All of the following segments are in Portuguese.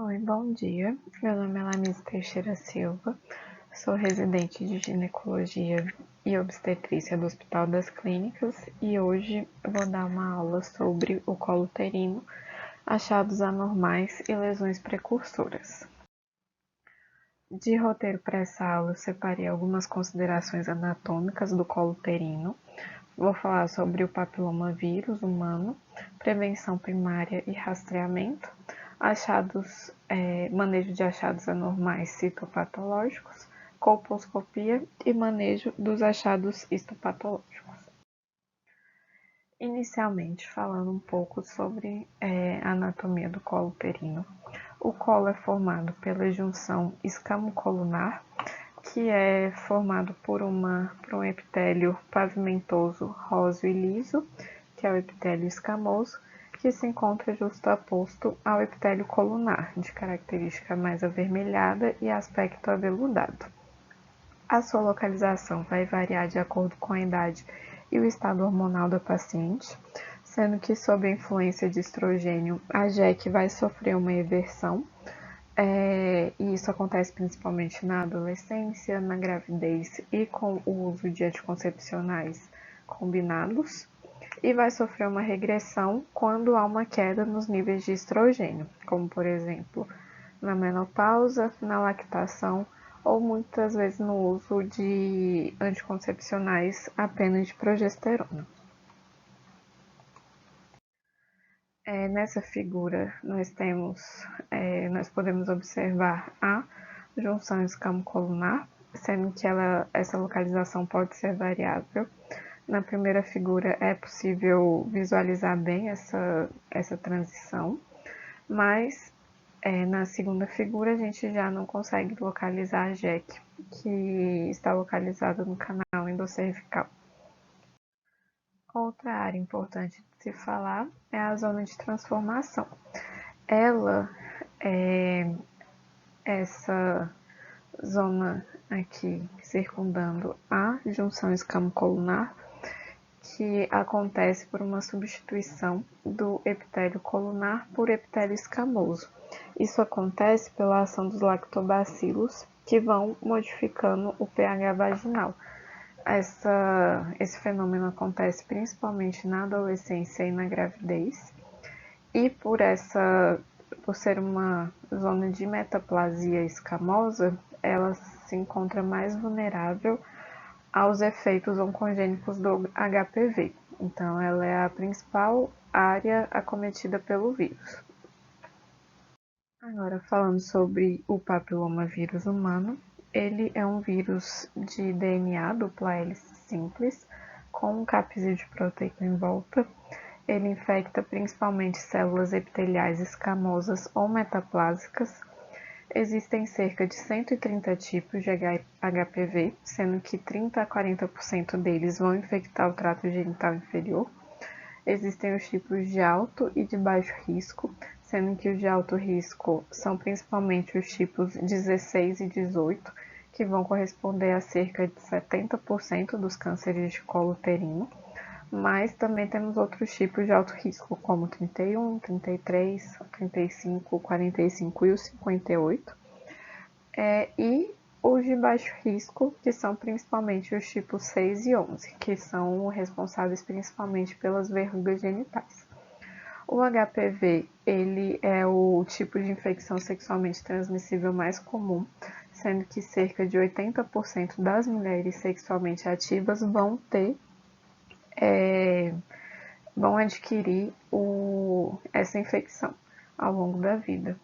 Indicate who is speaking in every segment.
Speaker 1: Oi, bom dia. Meu nome é Lanise Teixeira Silva, sou residente de ginecologia e obstetrícia do Hospital das Clínicas e hoje vou dar uma aula sobre o colo uterino, achados anormais e lesões precursoras. De roteiro para essa aula, eu separei algumas considerações anatômicas do colo uterino. Vou falar sobre o papilomavírus humano, prevenção primária e rastreamento, manejo de achados anormais citopatológicos, colposcopia e manejo dos achados histopatológicos. Inicialmente, falando um pouco sobre a anatomia do colo uterino. O colo é formado pela junção escamocolunar, que é formado por um epitélio pavimentoso, róseo e liso, que é o epitélio escamoso, que se encontra justaposto ao epitélio colunar, de característica mais avermelhada e aspecto aveludado. A sua localização vai variar de acordo com a idade e o estado hormonal da paciente, sendo que sob a influência de estrogênio, a JEC vai sofrer uma eversão, e isso acontece principalmente na adolescência, na gravidez e com o uso de anticoncepcionais combinados, e vai sofrer uma regressão quando há uma queda nos níveis de estrogênio, como por exemplo na menopausa, na lactação ou muitas vezes no uso de anticoncepcionais apenas de progesterona. Nessa figura nós podemos observar a junção escamocolunar, sendo que essa localização pode ser variável. Na primeira figura é possível visualizar bem essa transição, mas na segunda figura a gente já não consegue localizar a JEC, que está localizada no canal endocervical. Outra área importante de se falar é a zona de transformação. Ela é essa zona aqui circundando a junção escamocolunar, que acontece por uma substituição do epitélio colunar por epitélio escamoso. Isso acontece pela ação dos lactobacilos, que vão modificando o pH vaginal. Esse fenômeno acontece principalmente na adolescência e na gravidez, e por ser uma zona de metaplasia escamosa, ela se encontra mais vulnerável aos efeitos oncogênicos do HPV. Então, ela é a principal área acometida pelo vírus. Agora, falando sobre o papilomavírus humano, ele é um vírus de DNA dupla hélice simples, com um capsídeo proteico em volta. Ele infecta principalmente células epiteliais escamosas ou metaplásicas. Existem cerca de 130 tipos de HPV, sendo que 30 a 40% deles vão infectar o trato genital inferior. Existem os tipos de alto e de baixo risco, sendo que os de alto risco são principalmente os tipos 16 e 18, que vão corresponder a cerca de 70% dos cânceres de colo uterino, mas também temos outros tipos de alto risco, como 31, 33, 35, 45 e o 58, e os de baixo risco, que são principalmente os tipos 6 e 11, que são responsáveis principalmente pelas verrugas genitais. O HPV, ele é o tipo de infecção sexualmente transmissível mais comum, sendo que cerca de 80% das mulheres sexualmente ativas vão adquirir essa infecção ao longo da vida.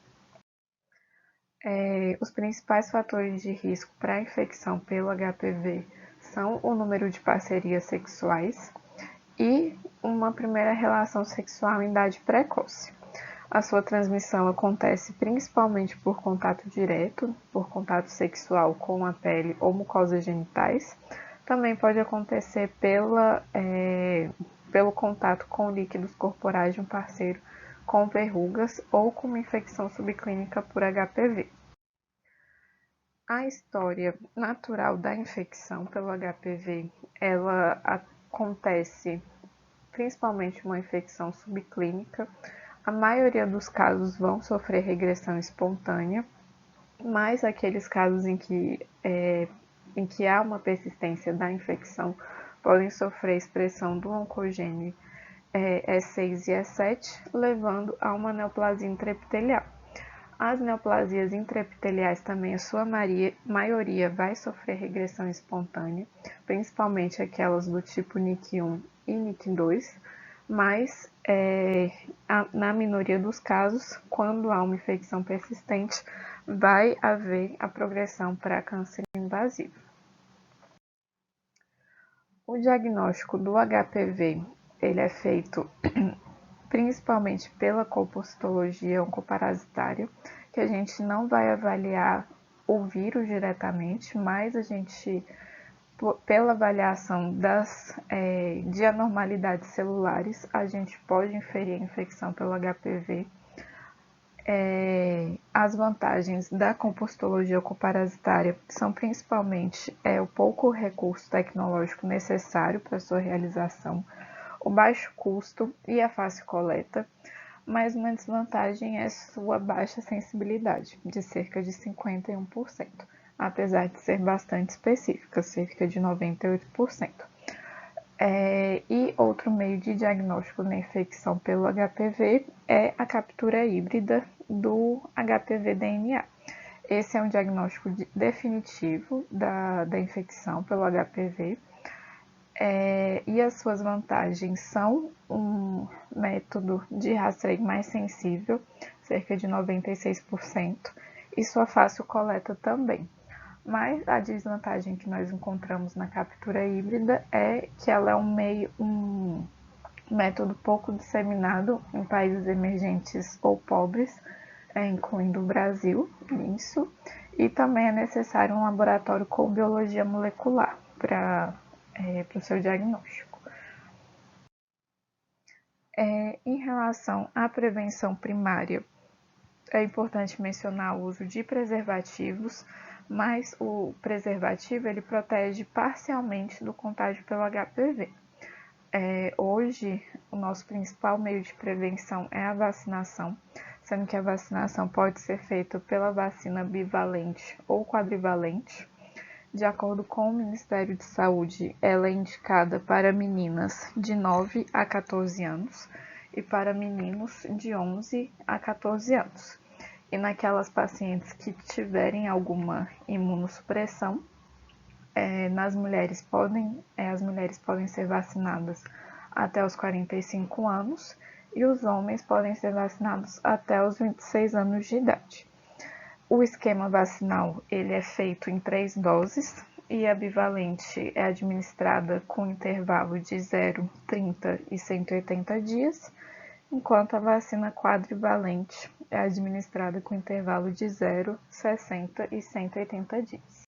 Speaker 1: Os principais fatores de risco para a infecção pelo HPV são o número de parcerias sexuais e uma primeira relação sexual em idade precoce. A sua transmissão acontece principalmente por contato direto, por contato sexual com a pele ou mucosas genitais. Também pode acontecer pelo contato com líquidos corporais de um parceiro com verrugas ou com uma infecção subclínica por HPV. A história natural da infecção pelo HPV, ela acontece principalmente uma infecção subclínica, A maioria dos casos vão sofrer regressão espontânea, mas aqueles casos em que há uma persistência da infecção podem sofrer expressão do oncogene E6 e E7, levando a uma neoplasia intraepitelial. As neoplasias intraepiteliais também, a sua maioria vai sofrer regressão espontânea, principalmente aquelas do tipo NIC1 e NIC2, mas na minoria dos casos, quando há uma infecção persistente, vai haver a progressão para câncer invasivo. O diagnóstico do HPV ele é feito principalmente pela compositologia oncoparasitária, que a gente não vai avaliar o vírus diretamente, mas a gente, pela avaliação de anormalidades celulares, a gente pode inferir a infecção pelo HPV. As vantagens da compostologia oncoparasitária são principalmente o pouco recurso tecnológico necessário para sua realização, o baixo custo e a fácil coleta, mas uma desvantagem é sua baixa sensibilidade, de cerca de 51%, apesar de ser bastante específica, cerca de 98%. E outro meio de diagnóstico da infecção pelo HPV é a captura híbrida do HPV-DNA. Esse é um diagnóstico definitivo da infecção pelo HPV. E as suas vantagens são um método de rastreio mais sensível, cerca de 96%, e sua fácil coleta também. Mas a desvantagem que nós encontramos na captura híbrida é que ela é um método pouco disseminado em países emergentes ou pobres, incluindo o Brasil, isso, e também é necessário um laboratório com biologia molecular para o seu diagnóstico. Em relação à prevenção primária, é importante mencionar o uso de preservativos, mas o preservativo ele protege parcialmente do contágio pelo HPV. Hoje, o nosso principal meio de prevenção é a vacinação, sendo que a vacinação pode ser feita pela vacina bivalente ou quadrivalente. De acordo com o Ministério de Saúde, ela é indicada para meninas de 9 a 14 anos e para meninos de 11 a 14 anos. E naquelas pacientes que tiverem alguma imunossupressão, as mulheres podem ser vacinadas até os 45 anos e os homens podem ser vacinados até os 26 anos de idade. O esquema vacinal ele é feito em 3 doses e a bivalente é administrada com intervalo de 0, 30 e 180 dias, enquanto a vacina quadrivalente é administrada com intervalo de 0, 60 e 180 dias.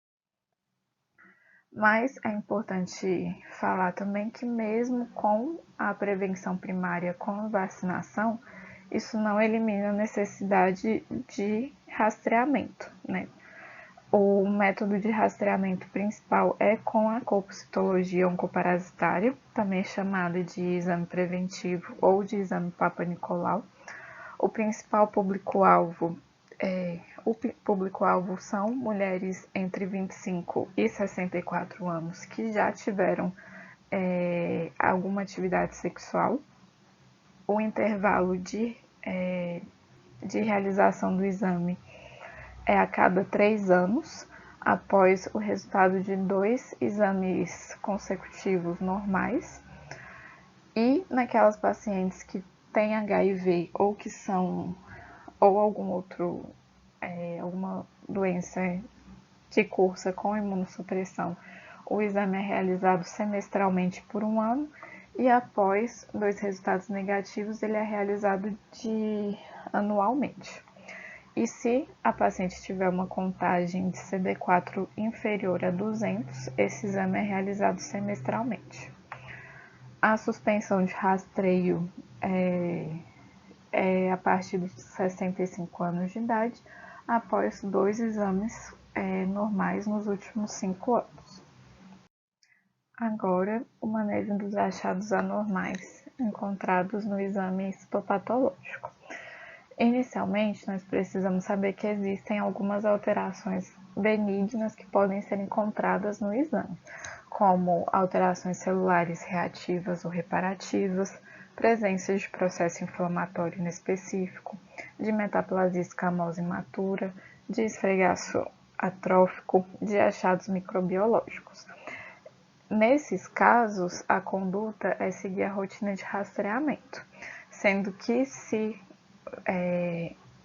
Speaker 1: Mas é importante falar também que mesmo com a prevenção primária com a vacinação, isso não elimina a necessidade de rastreamento, né? O método de rastreamento principal é com a colpocitologia oncoparasitária, também chamada de exame preventivo ou de exame Papa-Nicolau. O principal público-alvo são mulheres entre 25 e 64 anos que já tiveram alguma atividade sexual. O intervalo de realização do exame é a cada 3 anos, após o resultado de 2 exames consecutivos normais. E naquelas pacientes que têm HIV ou alguma doença que cursa com imunossupressão, o exame é realizado semestralmente por 1 ano e após 2 resultados negativos, ele é realizado anualmente. E se a paciente tiver uma contagem de CD4 inferior a 200, esse exame é realizado semestralmente. A suspensão de rastreio é a partir dos 65 anos de idade, após 2 exames normais nos últimos 5 anos. Agora, o manejo dos achados anormais encontrados no exame histopatológico. Inicialmente, nós precisamos saber que existem algumas alterações benignas que podem ser encontradas no exame, como alterações celulares reativas ou reparativas, presença de processo inflamatório inespecífico, de metaplasia escamosa imatura, de esfregaço atrófico, de achados microbiológicos. Nesses casos, a conduta é seguir a rotina de rastreamento, sendo que se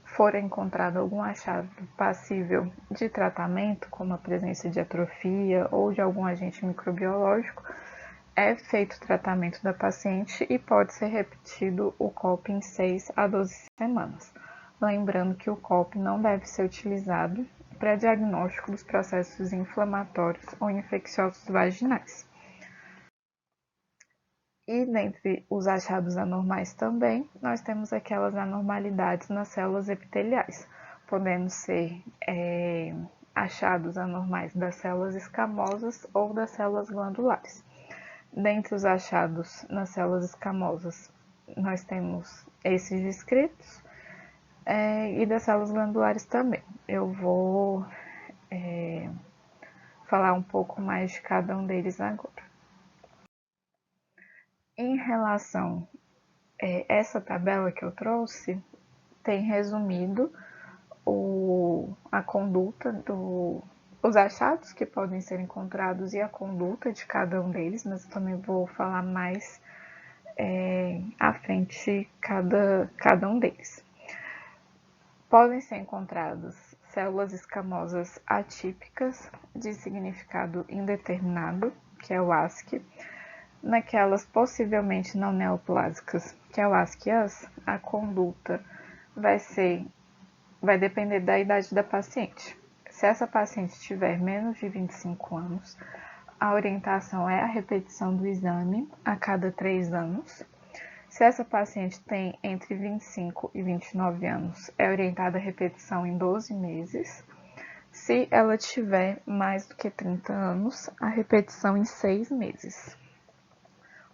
Speaker 1: for encontrado algum achado passível de tratamento, como a presença de atrofia ou de algum agente microbiológico, é feito o tratamento da paciente e pode ser repetido o COP em 6 a 12 semanas. Lembrando que o COP não deve ser utilizado para diagnóstico dos processos inflamatórios ou infecciosos vaginais. E dentre os achados anormais também, nós temos aquelas anormalidades nas células epiteliais, podendo ser achados anormais das células escamosas ou das células glandulares. Dentre os achados nas células escamosas, nós temos esses descritos e das células glandulares também. Eu vou falar um pouco mais de cada um deles agora. Em relação essa tabela que eu trouxe tem resumido a conduta os achados que podem ser encontrados e a conduta de cada um deles, mas eu também vou falar mais à frente cada um deles. Podem ser encontradas células escamosas atípicas de significado indeterminado, que é o ASC, naquelas possivelmente não neoplásicas, que é o ASC-AS, a conduta vai depender da idade da paciente. Se essa paciente tiver menos de 25 anos, a orientação é a repetição do exame a cada 3 anos. Se essa paciente tem entre 25 e 29 anos, é orientada a repetição em 12 meses. Se ela tiver mais do que 30 anos, a repetição em 6 meses.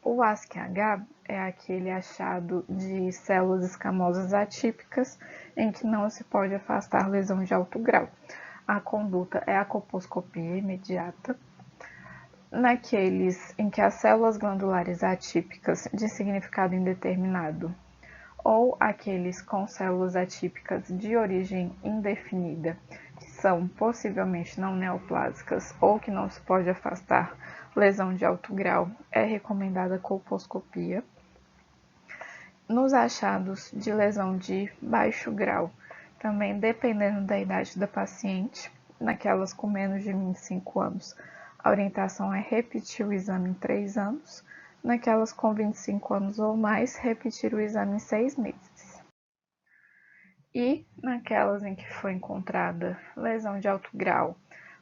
Speaker 1: O ASC-H é aquele achado de células escamosas atípicas em que não se pode afastar lesão de alto grau. A conduta é a colposcopia imediata. Naqueles em que as células glandulares atípicas de significado indeterminado ou aqueles com células atípicas de origem indefinida, que são possivelmente não neoplásicas ou que não se pode afastar lesão de alto grau, é recomendada a colposcopia. Nos achados de lesão de baixo grau, também dependendo da idade da paciente, naquelas com menos de 25 anos, a orientação é repetir o exame em 3 anos, naquelas com 25 anos ou mais, repetir o exame em 6 meses. E naquelas em que foi encontrada lesão de alto grau,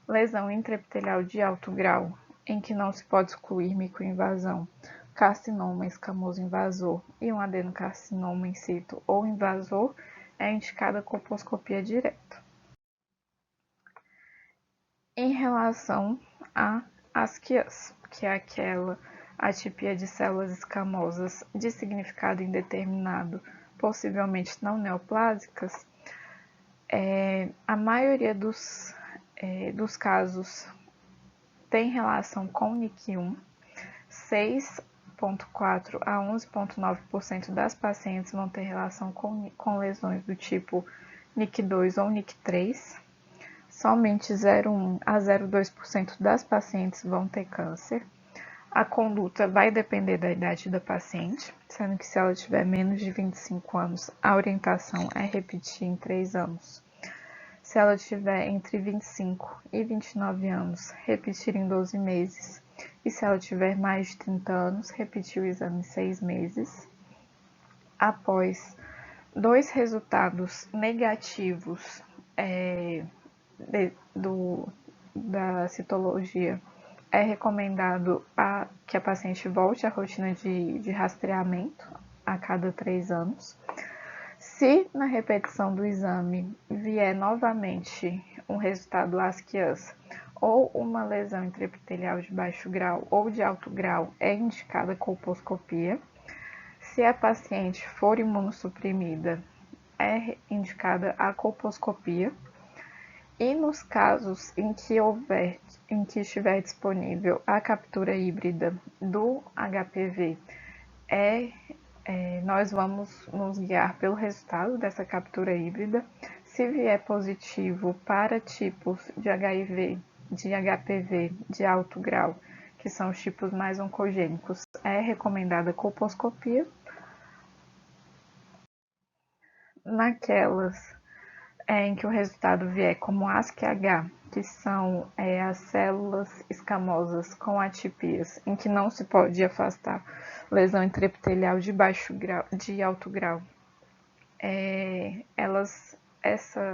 Speaker 1: lesão intraepitelial de alto grau, em que não se pode excluir microinvasão, carcinoma escamoso invasor e um adenocarcinoma in situ ou invasor, é indicada a colposcopia direta. Em relação a ASC-AS, que é aquela atipia de células escamosas de significado indeterminado, possivelmente não neoplásicas, a maioria dos casos tem relação com NIC1, 6,4 a 11,9% das pacientes vão ter relação com lesões do tipo NIC2 ou NIC3. Somente 0,1 a 0,2% das pacientes vão ter câncer. A conduta vai depender da idade da paciente, sendo que se ela tiver menos de 25 anos, a orientação é repetir em 3 anos. Se ela tiver entre 25 e 29 anos, repetir em 12 meses. E se ela tiver mais de 30 anos, repetir o exame em 6 meses. Após 2 resultados negativos da citologia, é recomendado que a paciente volte à rotina de rastreamento a cada 3 anos. Se na repetição do exame vier novamente um resultado ASC-AS ou uma lesão intraepitelial de baixo grau ou de alto grau, é indicada a colposcopia. Se a paciente for imunossuprimida, é indicada a colposcopia. E nos casos em que estiver disponível a captura híbrida do HPV, nós vamos nos guiar pelo resultado dessa captura híbrida. Se vier positivo para tipos de HIV, de HPV de alto grau, que são os tipos mais oncogênicos, é recomendada a colposcopia. Naquelas em que o resultado vier como ASCII-H, que são as células escamosas com atipias, em que não se pode afastar lesão intraepitelial de baixo grau, de alto grau,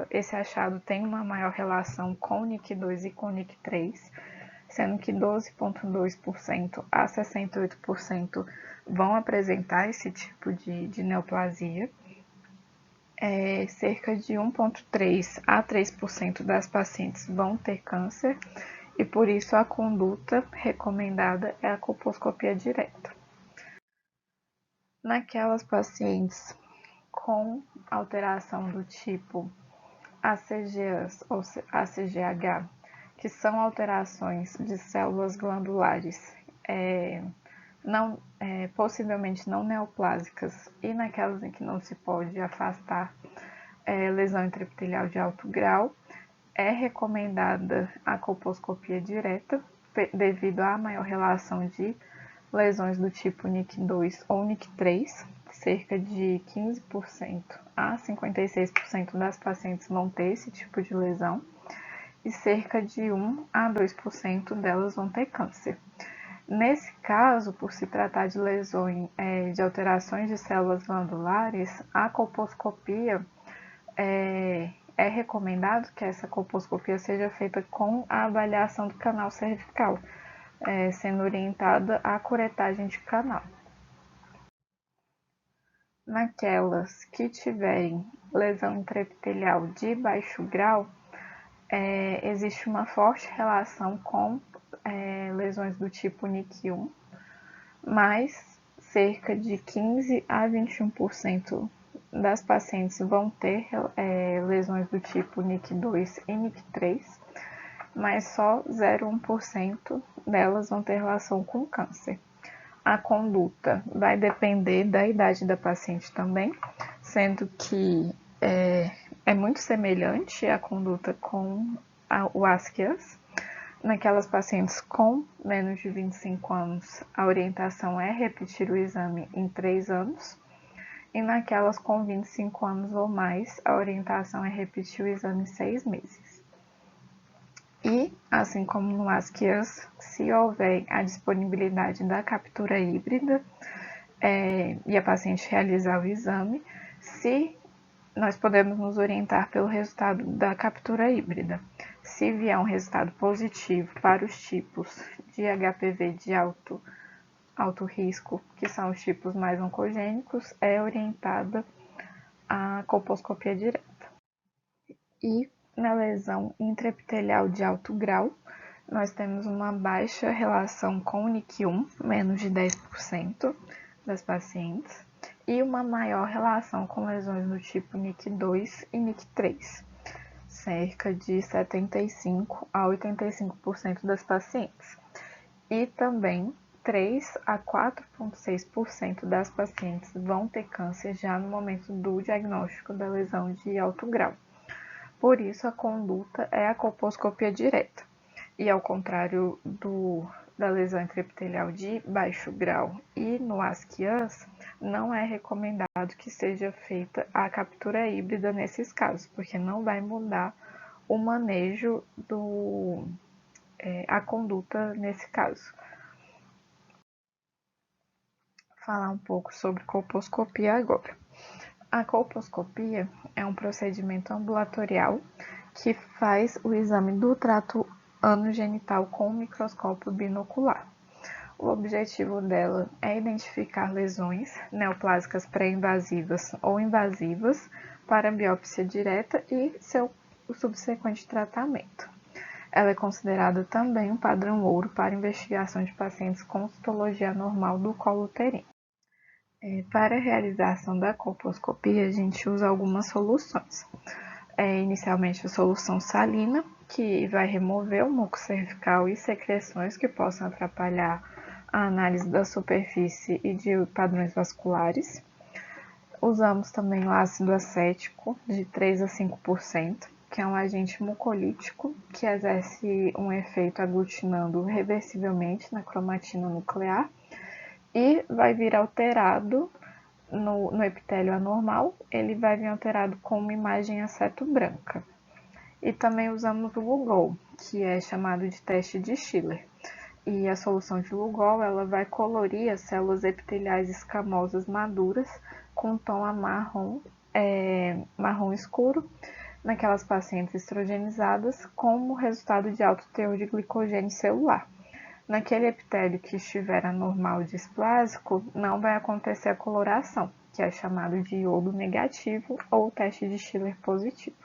Speaker 1: esse achado tem uma maior relação com o NIC2 e com o NIC3, sendo que 12,2% a 68% vão apresentar esse tipo de neoplasia. Cerca de 1,3% a 3% das pacientes vão ter câncer e por isso a conduta recomendada é a colposcopia direta. Naquelas pacientes com alteração do tipo ACGs ou ACGH, que são alterações de células glandulares possivelmente não neoplásicas, e naquelas em que não se pode afastar lesão intraepitelial de alto grau, é recomendada a colposcopia direta, devido à maior relação de lesões do tipo NIC2 ou NIC3, cerca de 15% a 56% das pacientes vão ter esse tipo de lesão, e cerca de 1 a 2% delas vão ter câncer. Nesse caso, por se tratar de lesões de alterações de células glandulares, a colposcopia é recomendado que essa colposcopia seja feita com a avaliação do canal cervical, sendo orientada a curetagem de canal. Naquelas que tiverem lesão intraepitelial de baixo grau, existe uma forte relação com lesões do tipo NIC1, mas cerca de 15 a 21% das pacientes vão ter lesões do tipo NIC2 e NIC3, mas só 0,1% delas vão ter relação com câncer. A conduta vai depender da idade da paciente também, sendo que é muito semelhante a conduta com o ASCII-As. Naquelas pacientes com menos de 25 anos, a orientação é repetir o exame em 3 anos. E naquelas com 25 anos ou mais, a orientação é repetir o exame em 6 meses. E, assim como no ASCII-As, se houver a disponibilidade da captura híbrida e a paciente realizar o exame, nós podemos nos orientar pelo resultado da captura híbrida. Se vier um resultado positivo para os tipos de HPV de alto risco, que são os tipos mais oncogênicos, é orientada a colposcopia direta. E na lesão intraepitelial de alto grau, nós temos uma baixa relação com o NIC1, menos de 10% das pacientes, e uma maior relação com lesões do tipo NIC2 e NIC3, cerca de 75 a 85% das pacientes. E também 3 a 4,6% das pacientes vão ter câncer já no momento do diagnóstico da lesão de alto grau. Por isso, a conduta é a colposcopia direta. E ao contrário da lesão intraepitelial de baixo grau e no ASCII-As, não é recomendado que seja feita a captura híbrida nesses casos, porque não vai mudar o manejo a conduta nesse caso. Falar um pouco sobre colposcopia agora. A colposcopia é um procedimento ambulatorial que faz o exame do trato anogenital com o microscópio binocular. O objetivo dela é identificar lesões neoplásicas pré-invasivas ou invasivas para biópsia direta e seu subsequente tratamento. Ela é considerada também um padrão ouro para investigação de pacientes com citologia anormal do colo uterino. Para a realização da colposcopia, a gente usa algumas soluções. Inicialmente a solução salina, que vai remover o muco cervical e secreções que possam atrapalhar a análise da superfície e de padrões vasculares. Usamos também o ácido acético, de 3 a 5%, que é um agente mucolítico que exerce um efeito aglutinando reversivelmente na cromatina nuclear e vai vir alterado no epitélio anormal, ele vai vir alterado com uma imagem aceto branca. E também usamos o Lugol, que é chamado de teste de Schiller. E a solução de Lugol, ela vai colorir as células epiteliais escamosas maduras com tom a marrom escuro naquelas pacientes estrogenizadas, como resultado de alto teor de glicogênio celular. Naquele epitélio que estiver anormal displásico, não vai acontecer a coloração, que é chamado de iodo negativo ou teste de Schiller positivo.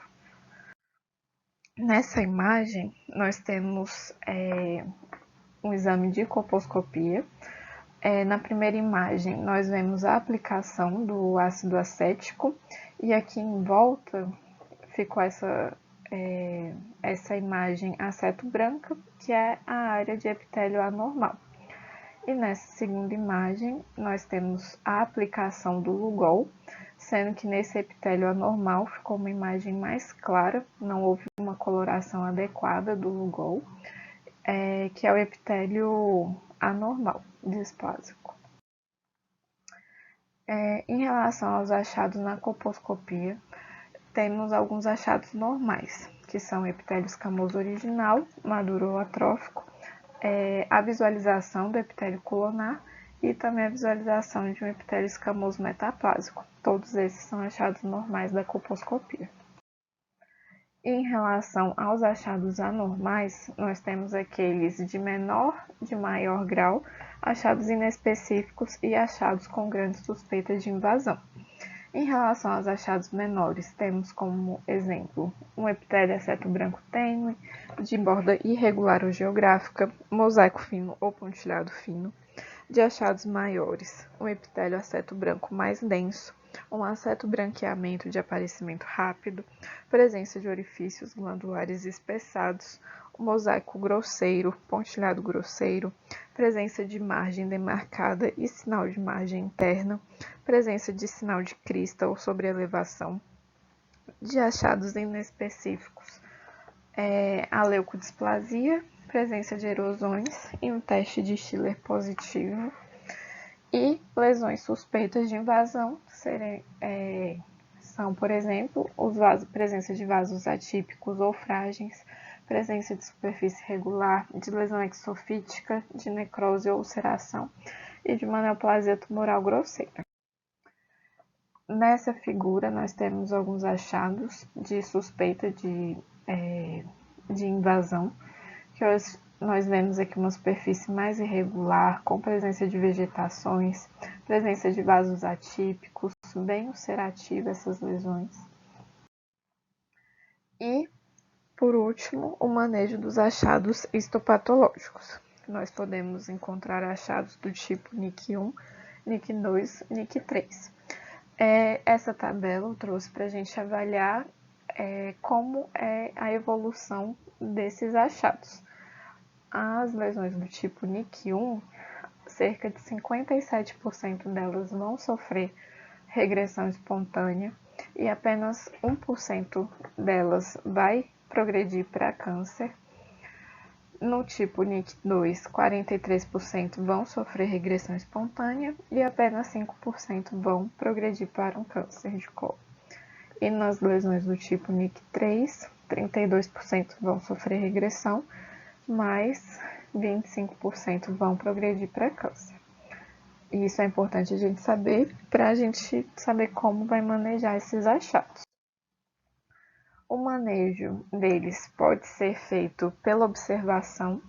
Speaker 1: Nessa imagem, nós temos um exame de colposcopia. Na primeira imagem, nós vemos a aplicação do ácido acético e aqui em volta ficou essa imagem aceto branca, que é a área de epitélio anormal. E nessa segunda imagem, nós temos a aplicação do Lugol, sendo que nesse epitélio anormal ficou uma imagem mais clara, não houve uma coloração adequada do Lugol, que é o epitélio anormal, displásico. Em relação aos achados na colposcopia, temos alguns achados normais, que são o epitélio escamoso original, maduro ou atrófico, a visualização do epitélio colonar e também a visualização de um epitélio escamoso metaplásico. Todos esses são achados normais da colposcopia. Em relação aos achados anormais, nós temos aqueles de menor, de maior grau, achados inespecíficos e achados com grande suspeita de invasão. Em relação aos achados menores, temos como exemplo um epitélio aceto branco tênue, de borda irregular ou geográfica, mosaico fino ou pontilhado fino. De achados maiores, um epitélio aceto branco mais denso, um aceto branqueamento de aparecimento rápido, presença de orifícios glandulares espessados, um mosaico grosseiro, pontilhado grosseiro, presença de margem demarcada e sinal de margem interna, presença de sinal de crista ou sobreelevação. De achados inespecíficos, a leucodisplasia, presença de erosões e um teste de Schiller positivo. E lesões suspeitas de invasão são, por exemplo, presença de vasos atípicos ou frágeis, presença de superfície regular, de lesão exofítica, de necrose ou ulceração e de uma neoplasia tumoral grosseira. Nessa figura, nós temos alguns achados de suspeita de invasão, que nós vemos aqui uma superfície mais irregular, com presença de vegetações, presença de vasos atípicos, bem ulcerativa essas lesões. E, por último, o manejo dos achados histopatológicos. Nós podemos encontrar achados do tipo NIC1, NIC2, NIC3. Essa tabela eu trouxe para a gente avaliar como é a evolução desses achados. As lesões do tipo NIC1, cerca de 57% delas vão sofrer regressão espontânea e apenas 1% delas vai progredir para câncer. No tipo NIC2, 43% vão sofrer regressão espontânea e apenas 5% vão progredir para um câncer de colo. E nas lesões do tipo NIC3, 32% vão sofrer regressão, mas 25% vão progredir para câncer. E isso é importante a gente saber para a gente saber como vai manejar esses achados. O manejo deles pode ser feito pela observação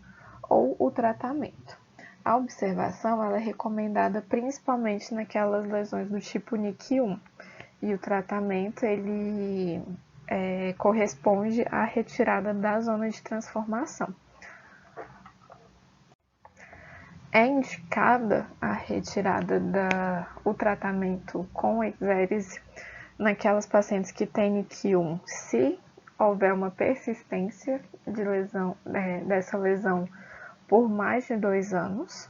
Speaker 1: ou o tratamento. A observação ela é recomendada principalmente naquelas lesões do tipo NIC1 e o tratamento ele corresponde à retirada da zona de transformação. É indicada a retirada o tratamento com exérese naquelas pacientes que têm NIC1, se houver uma persistência de lesão, dessa lesão por mais de 2 anos,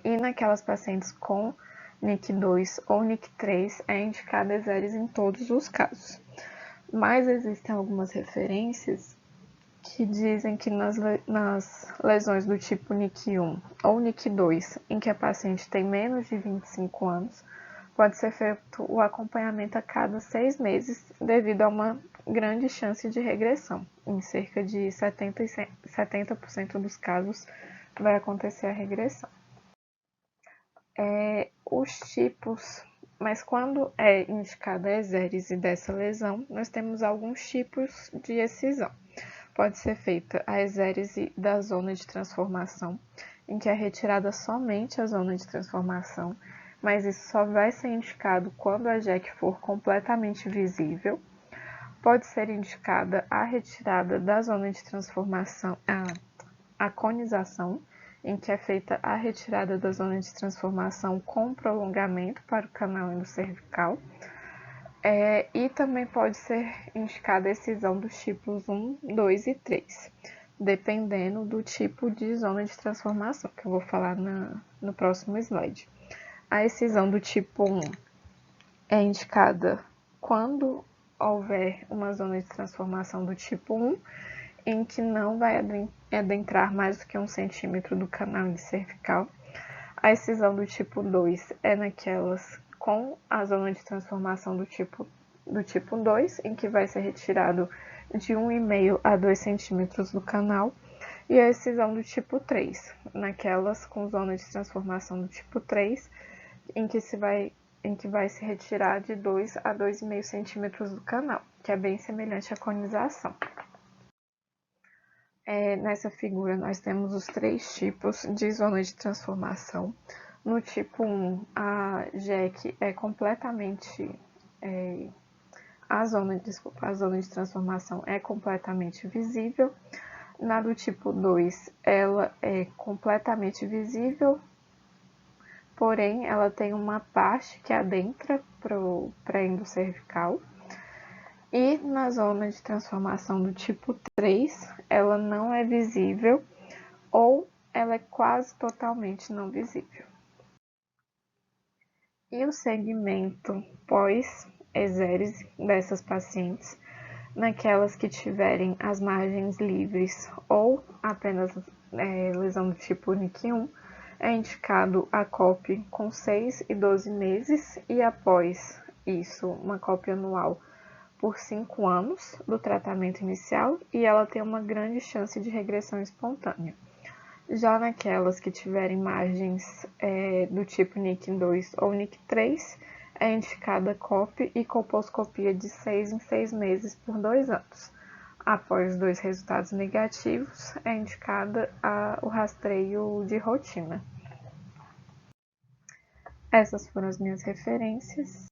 Speaker 1: e naquelas pacientes com NIC2 ou NIC3 é indicada exérese em todos os casos. Mas existem algumas referências que dizem que nas lesões do tipo NIC1 ou NIC2, em que a paciente tem menos de 25 anos, pode ser feito o acompanhamento a cada 6 meses, devido a uma grande chance de regressão. Em cerca de 70% dos casos vai acontecer a regressão. Os tipos, mas quando é indicada a exérese dessa lesão, nós temos alguns tipos de excisão. Pode ser feita a exérese da zona de transformação, em que é retirada somente a zona de transformação, mas isso só vai ser indicado quando a JEC for completamente visível. Pode ser indicada a retirada da zona de transformação, a conização, em que é feita a retirada da zona de transformação com prolongamento para o canal endocervical. E também pode ser indicada a excisão dos tipos 1, 2 e 3, dependendo do tipo de zona de transformação, que eu vou falar no próximo slide. A excisão do tipo 1 é indicada quando houver uma zona de transformação do tipo 1, em que não vai adentrar mais do que 1 centímetro do canal cervical. A excisão do tipo 2 é naquelas com a zona de transformação do tipo 2, em que vai ser retirado de 1,5 a 2 centímetros do canal. E a excisão do tipo 3, naquelas com zona de transformação do tipo 3, em que vai se retirar de 2 a 2,5 centímetros do canal, que é bem semelhante à conização. Nessa figura, nós temos os 3 tipos de zona de transformação. No tipo 1, a JEC é completamente... a zona de transformação é completamente visível. Na do tipo 2, ela é completamente visível, porém, ela tem uma parte que adentra para o endocervical. E na zona de transformação do tipo 3, ela não é visível ou ela é quase totalmente não visível. E o segmento pós-exérese dessas pacientes, naquelas que tiverem as margens livres ou apenas lesão do tipo NIC1, é indicado a COP com 6 e 12 meses e após isso uma COP anual por 5 anos do tratamento inicial, e ela tem uma grande chance de regressão espontânea. Já naquelas que tiverem margens do tipo NIC2 ou NIC3, é indicada COP e colposcopia de 6 em 6 meses por 2 anos. Após 2 resultados negativos, é indicada o rastreio de rotina. Essas foram as minhas referências.